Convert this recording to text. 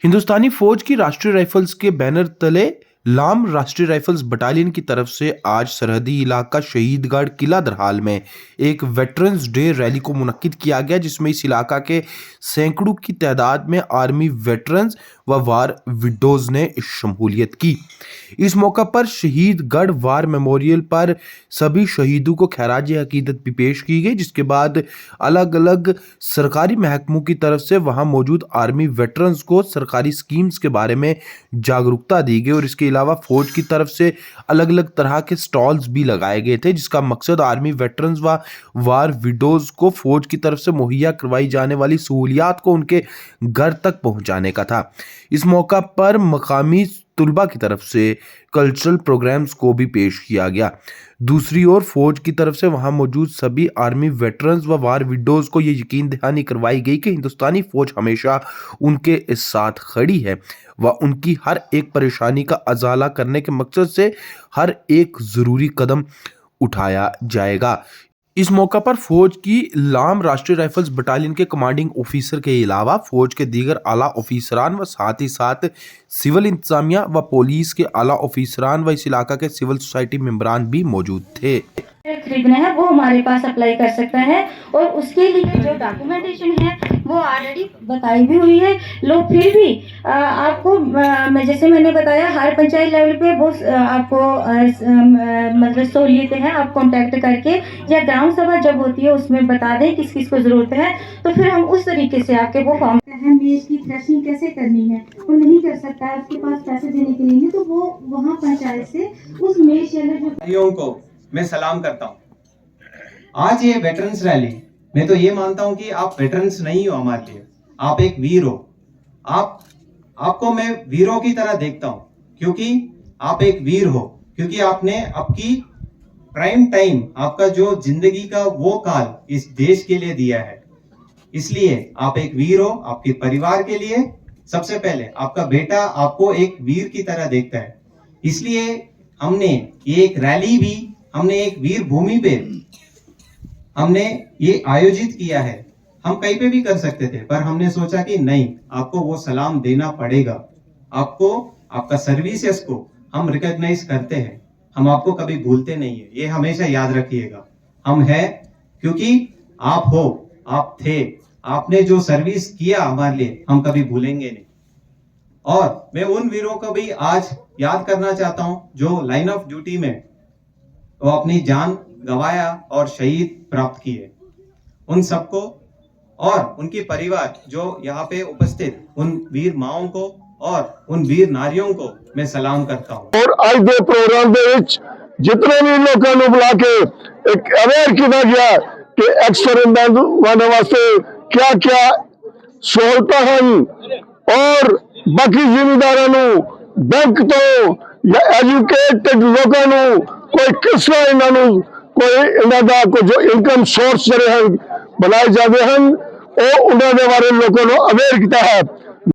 हिंदुस्तानी फौज की राष्ट्रीय राइफल्स के बैनर तले लाम राष्ट्रीय राइफल्स बटालियन की तरफ से आज सरहदी इलाका शहीदगढ़ किला दरहाल में एक वेटरन्स डे रैली को मुनक्किद किया गया, जिसमें इस इलाका के सैकड़ों की तादाद में आर्मी वेटरन्स व वार विडोज ने शमूलियत की। इस मौका पर शहीदगढ़ वार मेमोरियल पर सभी शहीदों को खैराज अकीदत भी पेश की गई, जिसके बाद अलग अलग सरकारी महकमों की तरफ से वहां मौजूद आर्मी वेटरन्स को सरकारी स्कीम्स के बारे में जागरूकता दी गई और इसके अलावा फौज की तरफ से अलग अलग तरह के स्टॉल्स भी लगाए गए थे, जिसका मकसद आर्मी वेटरन्स व वार विडोज को फौज की तरफ से मुहैया करवाई जाने वाली सहूलियात को उनके घर तक पहुंचाने का था। इस मौका पर मकामी तुलबा की तरफ से कल्चरल प्रोग्राम्स को भी पेश किया गया। दूसरी ओर फौज की तरफ से वहां मौजूद सभी आर्मी वेटरन्स व वार विडोज को यह यकीन दहानी करवाई गई कि हिंदुस्तानी फौज हमेशा उनके साथ खड़ी है व उनकी हर एक परेशानी का अजाला करने के मकसद से हर एक जरूरी कदम उठाया जाएगा। इस मौका पर फौज की लाम राष्ट्रीय राइफल्स बटालियन के कमांडिंग ऑफिसर के अलावा फौज के दीगर आला ऑफिसरान व साथ ही साथ सिविल इंतजामिया व पुलिस के आला ऑफिसरान व इस इलाका के सिविल सोसाइटी मेंबरान भी मौजूद थे। खरीदना है वो हमारे पास अप्लाई कर सकता है और उसके लिए जो डॉक्यूमेंटेशन है वो ऑलरेडी बताई भी हुई है। लोग फिर भी आपको जैसे मैंने बताया हर पंचायत लेवल पे वो आपको मतलब सहूलियतें हैं, आप कांटेक्ट करके या ग्राम सभा जब होती है उसमें बता दें किस किस को जरूरत है, तो फिर हम उस तरीके से आपके वो फॉर्म मेज की थ्रेशिंग कैसे करनी है वो नहीं कर सकता है, उसके पास पैसे देने के लिए, तो वो वहाँ पंचायत से उस मेज जो को मैं सलाम करता हूँ। आज ये वेटरन्स रैली, मैं तो ये मानता हूँ कि आप वेटरन्स नहीं हो हमारे लिए, आप एक वीर हो। आपको मैं वीरों की तरह देखता हूँ क्योंकि आप एक वीर हो, क्योंकि आपने आपकी प्राइम टाइम, आपका जो जिंदगी का वो काल इस देश के लिए दिया है, इसलिए आप एक वीर हो। आपके परिवार के लिए सबसे पहले आपका बेटा आपको एक वीर की तरह देखता है, इसलिए हमने ये एक रैली भी हमने एक वीर भूमि पे हमने ये आयोजित किया है। हम कहीं पे भी कर सकते थे, पर हमने सोचा कि नहीं, आपको वो सलाम देना पड़ेगा। आपको आपका सर्विसेज को हम रिकॉग्नाइज करते हैं, हम आपको कभी भूलते नहीं है, ये हमेशा याद रखिएगा। हम है क्योंकि आप हो, आप थे, आपने जो सर्विस किया हमारे लिए हम कभी भूलेंगे नहीं। और मैं उन वीरों को भी आज याद करना चाहता हूं जो लाइन ऑफ ड्यूटी में वो अपनी जान गंवाया और शहीद प्राप्त किए, उन सबको और उनके परिवार जो यहाँ पे उपस्थित उन वीर माओं को और उन वीर नारियों को मैं सलाम करता हूँ। और आज के प्रोग्राम के जितने भी लोगों को बुला के एक अवेयर किया गया कि एक्स-सर्विसमैन होने वास्ते क्या क्या सहूलत हैं और बाकी जिम्मेदारों बैंक तो या एजुकेटेड लोगों कोई किस तरह इन्होंने कोई इन्होंने को जो इनकम सोर्स जरे हैं बनाए जाते हैं और उन्होंने बारे लोगों को अवेयर किया है।